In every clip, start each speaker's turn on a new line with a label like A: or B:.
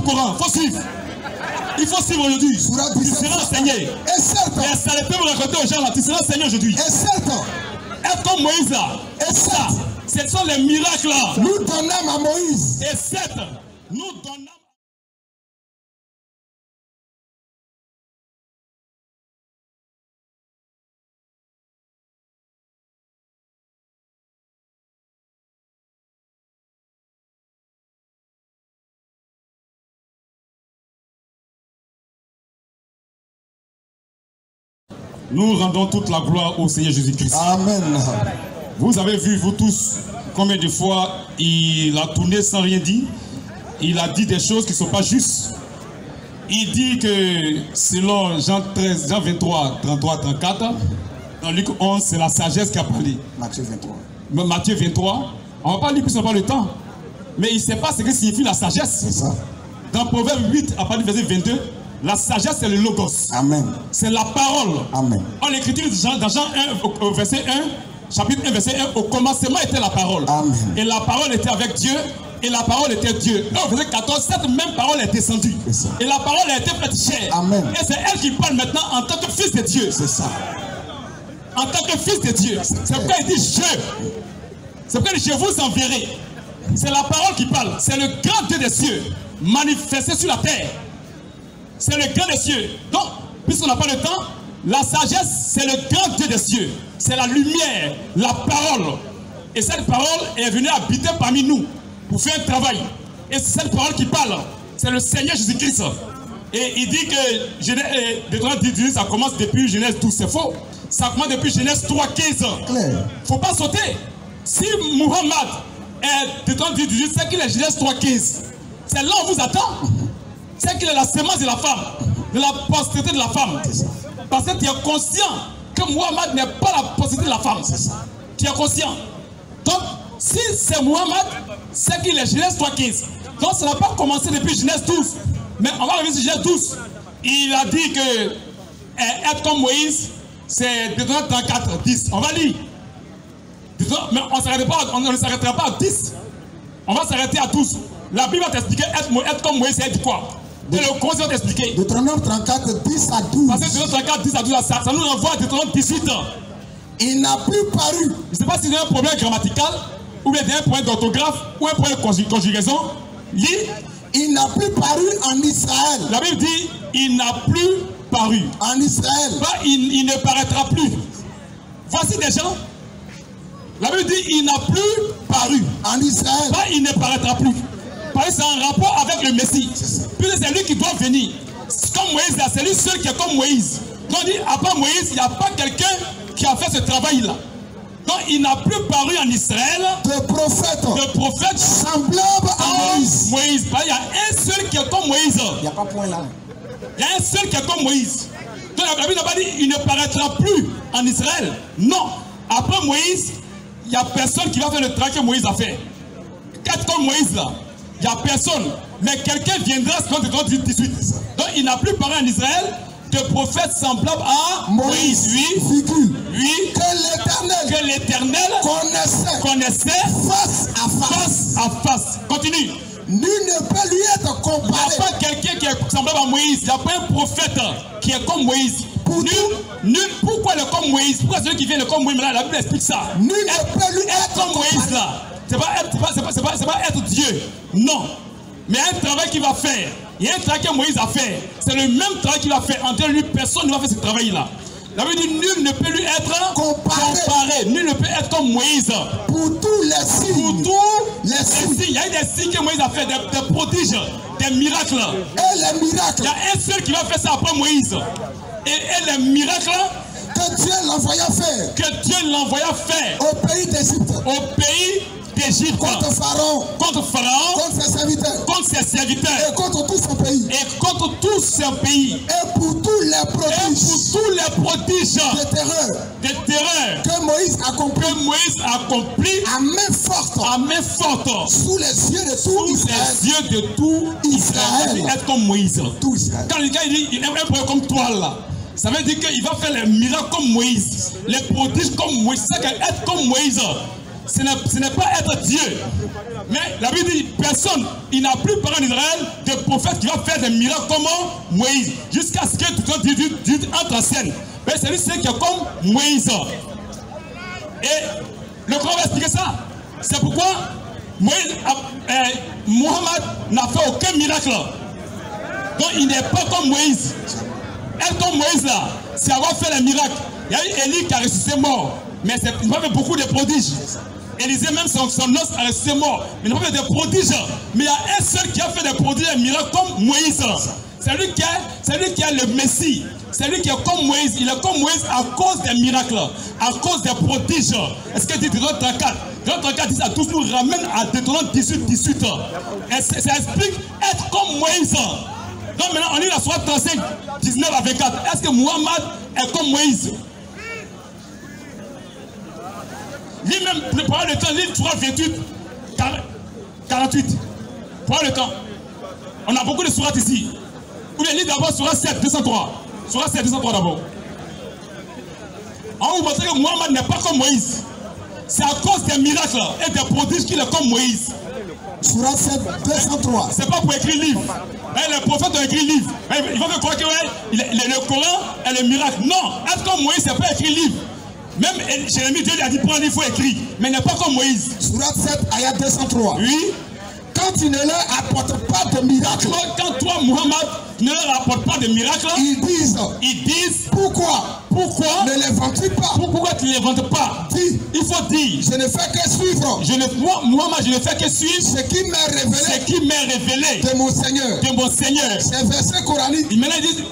A: Coran. Il faut suivre. Il faut suivre aujourd'hui. Tu seras enseigné.
B: Et certes.
A: Et ça ne peut me raconter aux gens là. Tu seras enseigné aujourd'hui.
B: Et certes.
A: Être comme Moïse là.
B: Et ça.
A: Ce sont les miracles là.
B: Nous donnons à Moïse.
A: Et certes. Nous donnons. Nous rendons toute la gloire au Seigneur Jésus-Christ.
B: Amen.
A: Vous avez vu, vous tous, combien de fois il a tourné sans rien dire. Il a dit des choses qui ne sont pas justes. Il dit que selon Jean 13, Jean 23, 33, 34, dans Luc 11, c'est la sagesse qui a parlé.
B: Matthieu 23.
A: Matthieu 23, on ne va pas lire plus, on n'a pas le temps. Mais il ne sait pas ce que signifie la sagesse.
B: C'est ça.
A: Dans Proverbe 8, à partir du verset 22, la sagesse c'est le logos.
B: Amen.
A: C'est la parole.
B: Amen.
A: En l'écriture dans Jean 1, au verset 1, chapitre 1, verset 1, au commencement était la parole.
B: Amen.
A: Et la parole était avec Dieu, et la parole était Dieu. Et au verset 14, cette même parole est descendue. Et la parole a été faite chair.
B: Amen.
A: Et c'est elle qui parle maintenant en tant que fils de Dieu.
B: C'est ça.
A: En tant que fils de Dieu. C'est pourquoi il dit je. C'est pourquoi il dit je vous enverrai. C'est la parole qui parle. C'est le grand Dieu des cieux manifesté sur la terre. C'est le grand des cieux. Donc, puisqu'on n'a pas le temps, la sagesse, c'est le grand Dieu des cieux. C'est la lumière, la parole. Et cette parole est venue habiter parmi nous pour faire un travail. Et c'est cette parole qui parle. C'est le Seigneur Jésus-Christ. Et il dit que Deutéronome 10, ça commence depuis Genèse 12. C'est faux. Ça commence depuis Genèse 3, 15. Il ne faut pas sauter. Si Muhammad est Deutéronome 10, c'est qu'il est Genèse 3, 15. C'est là où on vous attend. C'est qu'il est la sémence de la femme, de la postérité de la femme. Parce que tu es conscient que Muhammad n'est pas la postérité de la femme. Tu es conscient. Donc, si c'est Muhammad, c'est qu'il est Genèse 3.15. Donc, ça n'a pas commencé depuis Genèse 12. Mais on va revenir sur Genèse 12. Il a dit que être comme Moïse, c'est Deutéronome 34, 10. On va lire. Mais on ne s'arrêtera pas à 10. On va s'arrêter à 12. La Bible va t'expliquer être comme Moïse, c'est quoi? Et le conseil va t'expliquer.
B: Deutéronome 34, 10 à 12.
A: Parce que Deutéronome 34, 10 à 12, ça nous renvoie à Deutéronome 18.
B: Il n'a plus paru.
A: Je ne sais pas si c'est un problème grammatical, ou bien un problème d'orthographe, ou un problème de conjugaison. Lis.
B: Il n'a plus paru en Israël.
A: La Bible dit, il n'a plus paru.
B: En Israël.
A: Pas, il ne paraîtra plus. Voici des gens. La Bible dit, il n'a plus paru.
B: En Israël.
A: Pas, il ne paraîtra plus. Parce que c'est en rapport avec le Messie. Puis c'est lui qui doit venir. Comme Moïse, c'est lui seul qui est comme Moïse. Donc on dit, à part Moïse, il n'y a pas quelqu'un qui a fait ce travail-là. Donc il n'a plus paru en Israël
B: de prophète semblable à Moïse.
A: Moïse. Il y a un seul qui est comme Moïse.
B: Il n'y a pas point là.
A: Il y a un seul qui est comme Moïse. Donc la Bible n'a pas dit, il ne paraîtra plus en Israël. Non. Après Moïse, il n'y a personne qui va faire le travail que Moïse a fait. Quatre comme Moïse là. Il n'y a personne. Mais quelqu'un viendra, ce qu'on dit 18. Donc il n'a plus parlé en Israël de prophète semblable à Moïse. Oui. Oui.
B: Que l'Éternel connaissait face à face.
A: Continue.
B: Nul ne peut lui être comparé.
A: Il n'y a pas quelqu'un qui est semblable à Moïse. Il n'y a pas un prophète qui est comme Moïse. Pourquoi il est comme Moïse? Pourquoi celui qui vient est comme Moïse? Là, la Bible explique ça.
B: Nul ne peut lui être
A: comme Moïse là. C'est pas être Dieu. Non. Mais il y a un travail qu'il va faire. Il y a un travail que Moïse a fait. C'est le même travail qu'il a fait. Entre lui, personne ne va faire ce travail-là. La Bible dit, nul ne peut lui être comparé. Nul ne peut être comme Moïse.
B: Pour tous les signes.
A: Il y a eu des signes que Moïse a fait, des prodiges, des miracles.
B: Et les miracles.
A: Il y a un seul qui va faire ça après Moïse. Et les miracles
B: que Dieu l'envoya faire.
A: Que Dieu l'envoya faire.
B: Au pays d'Égypte.
A: Au pays d'Égypte.
B: Contre Pharaon.
A: Contre Pharaon.
B: Contre ses serviteurs.
A: Contre ses serviteurs.
B: Et contre tout son pays.
A: Et contre tout son pays.
B: Et pour tous les prodiges.
A: Et pour tous les prodiges.
B: De terreur.
A: De terreur.
B: Que Moïse accomplit.
A: Que Moïse accomplit.
B: À main forte.
A: À main forte.
B: Sous les yeux de tout Israël.
A: Sous les yeux de tout Israël. Être comme Moïse.
B: Tout Israël.
A: Quand le gars il dit, il est un peu comme toi là. Ça veut dire qu'il va faire les miracles comme Moïse. Les prodiges comme Moïse. C'est ça qu'être comme Moïse. ce n'est pas être Dieu. Mais la Bible dit, personne, il n'a plus parlé en Israël de prophète qui va faire des miracles comme Moïse. Jusqu'à ce que tout le monde entre en scène. Mais c'est lui qui est comme Moïse. Et le Coran va expliquer ça. C'est pourquoi Mohammed n'a fait aucun miracle. Donc il n'est pas comme Moïse. Être comme Moïse là, c'est avoir fait les miracles. Il y a eu Élie qui a ressuscité mort. Mais il n'a pas fait beaucoup de prodiges. Élisée même son os a ressuscité mort. Mais il n'a pas fait des prodiges. Mais il y a un seul qui a fait des prodiges et des miracles comme Moïse. C'est lui qui est le Messie. C'est lui qui est comme Moïse. Il est comme Moïse à cause des miracles, à cause des prodiges. Est-ce que Deutéronome 34? Deutéronome 34 dit à tous nous ramène à Deutéronome 18. Et ça explique être comme Moïse. Donc maintenant on lit la sourate 35, 19 à 24. Est-ce que Muhammad est comme Moïse? Lui-même, prends le temps, lit la sourate 28, 48. Prends le temps. On a beaucoup de sourates ici. Vous les lisez d'abord sourate 7, 203. Sourate 7, 203 d'abord. On vous montre que Muhammad n'est pas comme Moïse. C'est à cause des miracles et des prodiges qu'il est comme Moïse.
B: Sourate 7, 203.
A: C'est pas pour écrire livre. Les prophètes ont écrit livre. Il faut croire que le Coran est le miracle. Non, être comme Moïse, c'est pas écrire livre. Même Jérémie, Dieu lui a dit prends un livre, il faut écrire. Mais il n'est pas comme Moïse.
B: Sourate 7, ayat 203.
A: Oui.
B: Quand tu ne leur apportes pas de miracle.
A: Quand toi, Muhammad, ne leur apportes pas de miracle,
B: ils disent pourquoi ne les vends-tu pas?
A: Pourquoi tu ne les vends pas?
B: Dis,
A: il faut dire,
B: je ne fais que suivre.
A: Muhammad, je ne fais que suivre
B: ce qui m'est révélé,
A: de
B: mon Seigneur. Ces versets coraniques.
A: Maintenant ils disent,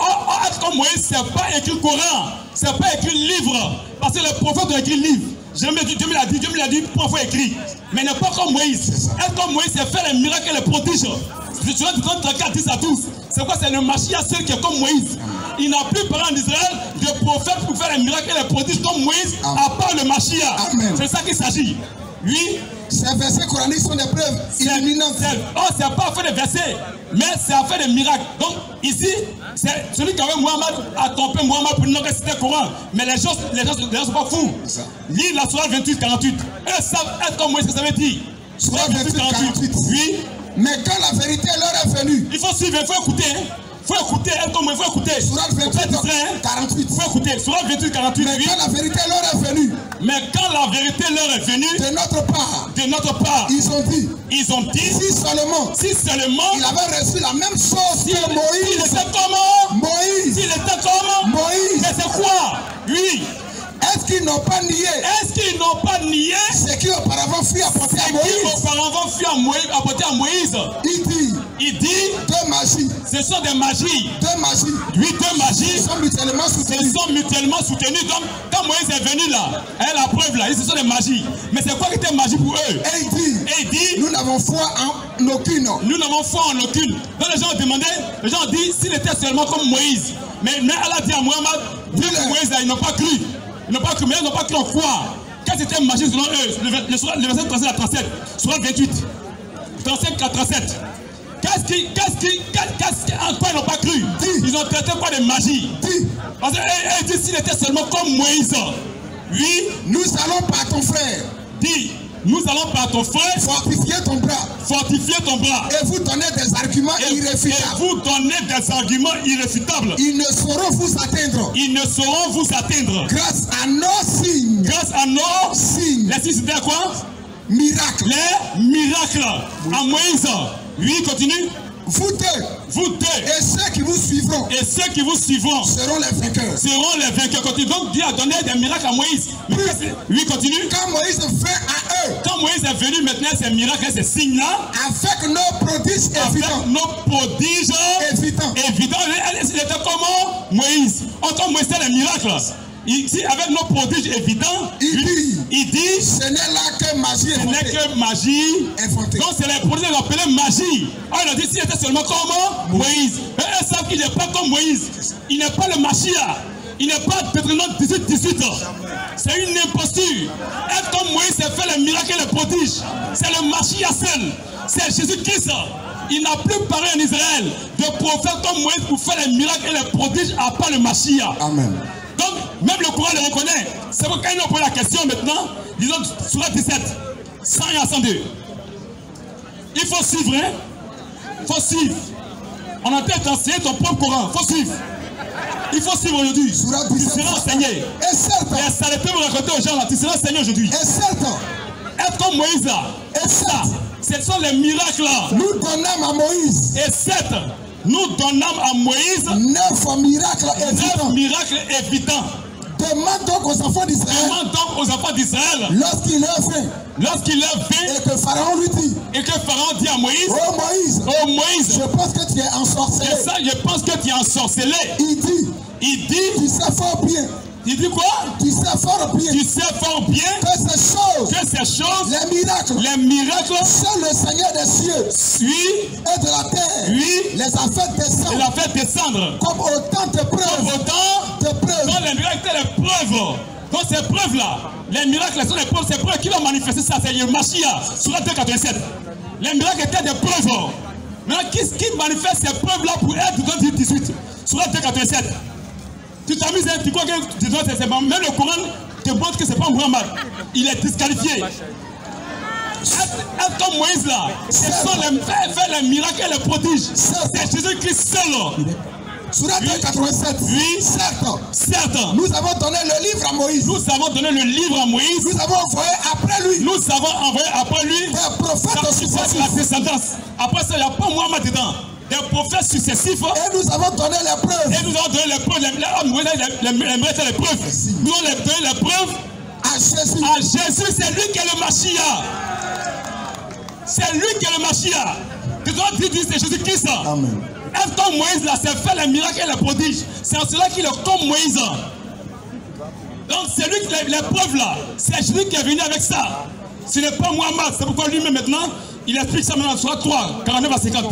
A: être comme Moïse, c'est pas écrit Coran, c'est pas écrit livre, parce que les prophètes ont écrit livre. Dieu me l'a dit, pourquoi il faut écrire. Mais n'est pas comme Moïse. Être comme Moïse, c'est faire les miracles et les prodiges. Tu vois, tu donnes 34, 10 à tous. C'est quoi? C'est le Mashiach seul qui est comme Moïse. Il n'a plus parlé en Israël de prophètes pour faire les miracles et les prodiges comme Moïse, à part le Mashiach. C'est ça qu'il s'agit. Oui.
B: Ces versets coraniques sont des preuves illuminantes.
A: C'est pas à faire des versets, mais c'est à faire des miracles. Donc ici, c'est celui qui avait Muhammad a trompé Muhammad pour dire que c'était Coran. Mais les gens ne sont pas fous. Lis la sourate 28, 48. Eux savent être comme Moïse, ça veut dire.
B: Sourate 28, 48.
A: Oui.
B: Mais quand la vérité leur est venue.
A: Il faut suivre, il faut écouter. Il faut écouter, elle comme il faut écouter.
B: Sourate 28, 48.
A: Il faut écouter. Sourate 28, 48.
B: Mais quand la vérité leur est venue.
A: Mais quand la vérité leur est venue.
B: De notre part. Ils ont dit. Si seulement.
A: Il
B: avait reçu la même chose que Moïse.
A: Il était comment?
B: Moïse.
A: Il était comment?
B: Moïse.
A: Mais c'est quoi? Oui.
B: Est-ce qu'ils n'ont pas nié? Ce qui auparavant fut apporté à Moïse. Il dit. Deux magies.
A: Ce sont des magies. Oui, deux magies.
B: Ils sont mutuellement soutenus.
A: Donc, quand Moïse est venu là, la preuve là, ce sont des magies. Mais c'est quoi qui était magie pour eux?
B: Et il dit. Nous n'avons foi en aucune.
A: Donc les gens ont demandé, les gens ont dit, s'il était seulement comme Moïse. Mais Allah a dit à Muhammad, Moïse là, ils n'ont pas cru. Mais ils n'ont pas cru en quoi? Quand c'était magie selon eux, le verset 37 à 37, sur 28, 35 à 37. En quoi ils n'ont pas cru? Ils ont traité quoi de magie? Parce qu'ils disent s'il était seulement comme Moïse. Oui.
B: Nous allons par ton frère.
A: Nous allons par ton frère
B: fortifier ton bras. Et vous donner des arguments irréfutables. Ils ne sauront vous atteindre. Grâce à nos signes.
A: Les signes c'était quoi?
B: Miracles.
A: Les miracles. À Moïse. Oui, continue.
B: Vous deux. Et ceux qui vous suivront. Seront les vainqueurs.
A: Continue. Donc Dieu a donné des miracles à Moïse. Oui, continue.
B: Quand Moïse vint à eux.
A: Quand Moïse est venu maintenant, ces miracles, ces signes-là.
B: Avec nos prodiges évidents.
A: Il était comment? Moïse. Comme Moïse, c'est les miracles. Ici, avec nos prodiges évidents, il dit
B: ce n'est là que
A: magie
B: inventée.
A: Donc c'est les prodiges qu'on appelait magie. Alors il a dit s'il était seulement comme Moïse. Mais eux savent qu'il n'est pas comme Moïse. Il n'est pas le Mashiach. Il n'est pas Deutéronome 18. C'est une imposture. Être comme Moïse, c'est faire les miracles et les prodiges. C'est le Mashiach seul. C'est Jésus-Christ. Il n'a plus parlé en Israël de prophètes comme Moïse pour faire les miracles et les prodiges à part le Mashiach.
B: Amen.
A: Donc, même le Coran le reconnaît. C'est pourquoi ils ont posé la question maintenant. Disons, sourate 17, 101 à 102. Il faut suivre, hein? Il faut suivre. On a peut-être enseigné ton propre Coran. Il faut suivre. Il faut suivre aujourd'hui. Tu seras enseigné.
B: Et certes.
A: Et ça ne peut me raconter aux gens là. Tu seras enseigné aujourd'hui.
B: Et certes.
A: Être comme Moïse là.
B: Et certes.
A: Ce sont les miracles là.
B: Nous donnons à Moïse.
A: Et certes. Nous donnons à Moïse
B: 9 miracles évidents.
A: 9 miracles évidents.
B: Demande donc aux enfants d'Israël.
A: Demande donc aux enfants d'Israël.
B: Lorsqu'il leur fait.
A: Lorsqu'il leur fait.
B: Et que Pharaon lui dit.
A: Et que Pharaon dit à Moïse.
B: Oh Moïse.
A: Oh Moïse.
B: Je pense que tu es ensorcelé.
A: Et ça, je pense que tu es ensorcelé.
B: Il dit.
A: Tu
B: sais fort bien.
A: Il dit quoi?
B: Tu sais fort bien.
A: Tu sais fort bien.
B: Que ces choses. Les miracles. Seul le Seigneur des cieux. Et de la terre. Les a fait descendre.
A: Il a fait descendre.
B: Comme autant de preuves.
A: Comme autant de preuves. Dans les miracles, les preuves. Dans ces preuves-là, les miracles sont les preuves. Ces preuves qui l'ont manifesté, ça, c'est le Mashiach. Sur la 287. Les miracles étaient des preuves. Maintenant, qui manifeste ces preuves-là pour être dans 18? Sur la 287. Tu t'amuses, hein, tu crois que tu dois c'est bon. Même le Coran te montre que c'est pas Muhammad. Il est disqualifié. Être comme Moïse là, ce sont les miracles et les prodiges. C'est Jésus-Christ seul.
B: Sur la 87.
A: Oui.
B: Certes. Nous avons donné le livre à Moïse.
A: Nous avons donné le livre à Moïse.
B: Nous avons envoyé après lui.
A: Nous avons envoyé après lui.
B: Des prophètes successifs.
A: La descendance. Après ça, il n'y a pas Muhammad dedans. Des prophètes successifs.
B: Et nous avons donné les preuves.
A: Et nous avons donné les preuves. Les preuves. Nous avons donné les preuves
B: à Jésus.
A: À Jésus, c'est lui qui est le Mashiach. C'est lui qui est le Mashiach. Tu dois dire c'est Jésus-Christ.
B: Amen.
A: Être comme Moïse là, c'est faire les miracles et les prodiges. C'est en cela qu'il est comme Moïse. Donc c'est lui qui les preuves là. C'est Jésus qui est venu avec ça. Ce n'est pas Muhammad. C'est pourquoi lui-même maintenant, il explique ça maintenant sur 3, 49 à 50.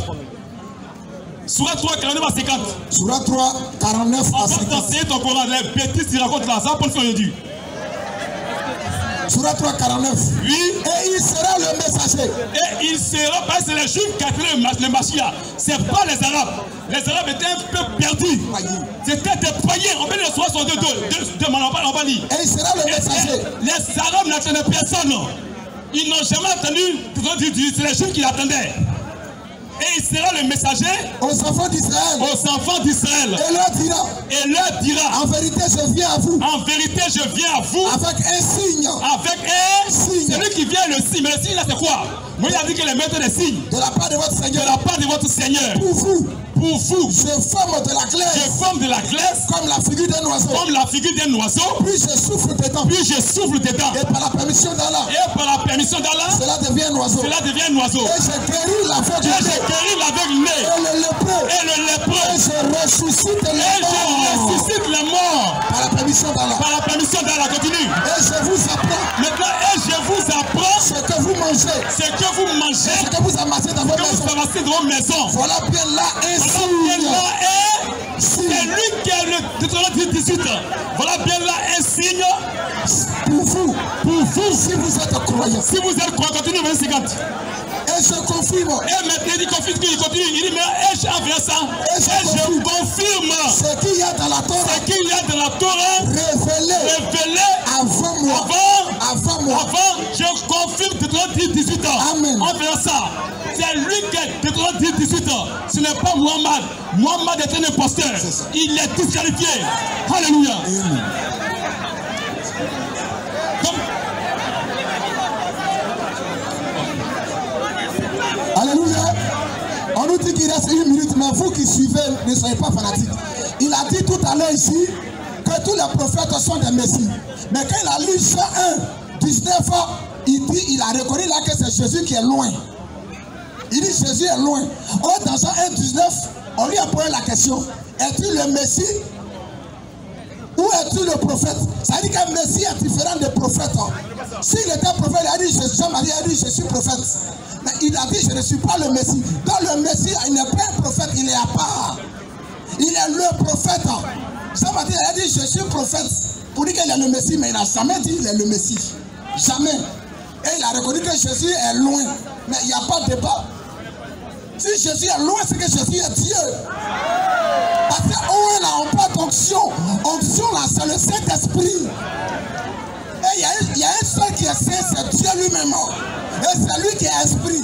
A: Surah 3, 49 à 50.
B: Surah 3, 49 à 50.
A: On va t'enseigner ton Coran, les bêtises qu'il raconte là, ça va prendre aujourd'hui.
B: Surah 3, 49.
A: Oui.
B: Et il sera le messager.
A: Et il sera, parce que c'est les Juifs qui a créé le Mashiach. Ce n'est pas les Arabes. Les Arabes étaient un peu perdus. C'était des païens. On met les Surah sur deux on va lire.
B: Et il sera le messager.
A: Les Arabes n'attendaient personne. Ils n'ont jamais attendu. C'est les Juifs qui l'attendaient. Et il sera le messager
B: aux enfants d'Israël.
A: Aux enfants d'Israël.
B: Et leur dira. En vérité, je viens à vous.
A: En vérité, je viens à vous.
B: Avec un signe.
A: Avec un signe. C'est lui qui vient le signe. Mais le signe là, c'est quoi? Moi, il a dit que les maîtres des signes.
B: De la part de votre Seigneur.
A: De la part de votre Seigneur.
B: Pour vous.
A: Pour vous.
B: Je forme de la glace.
A: Je forme de la glace.
B: Comme la figure d'un oiseau.
A: Comme la figure d'un oiseau.
B: Puis je souffle dedans.
A: Puis je souffle dedans.
B: Et par la permission d'Allah.
A: Et par la permission d'Allah.
B: Cela devient un oiseau.
A: Cela devient un oiseau.
B: Et je guéris l'aveugle.
A: Et je guéris l'aveugle-né.
B: Et le lépreux.
A: Et le lépreux.
B: Et je ressuscite les morts.
A: Et je ressuscite les morts.
B: Par la permission d'Allah.
A: Par la permission d'Allah. Continue.
B: Et je vous apprends.
A: Maintenant, et je vous apprends.
B: Ce que vous mangez.
A: Ce que vous mangez.
B: Ce que vous amassez dans vos maisons.
A: Vous amassez dans vos maisons.
B: Voilà bien là un signe.
A: C'est lui qui est le Deutéronome 18. Voilà bien là un signe.
B: Pour vous, si vous êtes croyants.
A: Si vous êtes croyants, continuez, verset 50.
B: Et je confirme.
A: Et maintenant, il confirme, il continue. Il dit, mais et je confirme.
B: Ce qu'il y a dans la Torah.
A: Ce qu'il y a dans la Torah. Révélé.
B: Avant moi. Avant moi.
A: Avant, je confirme Deutéronome 18.
B: Amen.
A: En faisant ça. C'est lui qui est Deutéronome 18. Ce n'est pas Muhammad. Muhammad est un imposteur. Il est disqualifié. Alléluia.
B: Amen. Alléluia. On nous dit qu'il reste 1 minute, mais vous qui suivez, ne soyez pas fanatiques. Il a dit tout à l'heure ici que tous les prophètes sont des messies. Mais quand il a lu Jean 1, 19, il a reconnu là que c'est Jésus qui est loin. Il dit Jésus est loin. Or, dans Jean 1, 19, on lui a posé la question, es-tu le Messie ou es-tu le prophète? Ça veut dire qu'un Messie est différent des prophètes. S'il était prophète, il a dit, Jean-Marie a dit, je suis prophète. Mais il a dit, je ne suis pas le Messie. Dans le Messie, il n'est pas un prophète, il est à part. Il est le prophète. Jean-Marie a dit, je suis prophète. Pour dire qu'il est le Messie, mais il n'a jamais dit qu'il est le Messie. Jamais. Et il a reconnu que Jésus est loin. Mais il n'y a pas de débat. Si Jésus est loin, c'est que Jésus est Dieu. Parce qu'on n'a pas d'onction. Onction là, c'est le Saint-Esprit. Et il y a un seul qui est lui-même. Et c'est lui qui est esprit.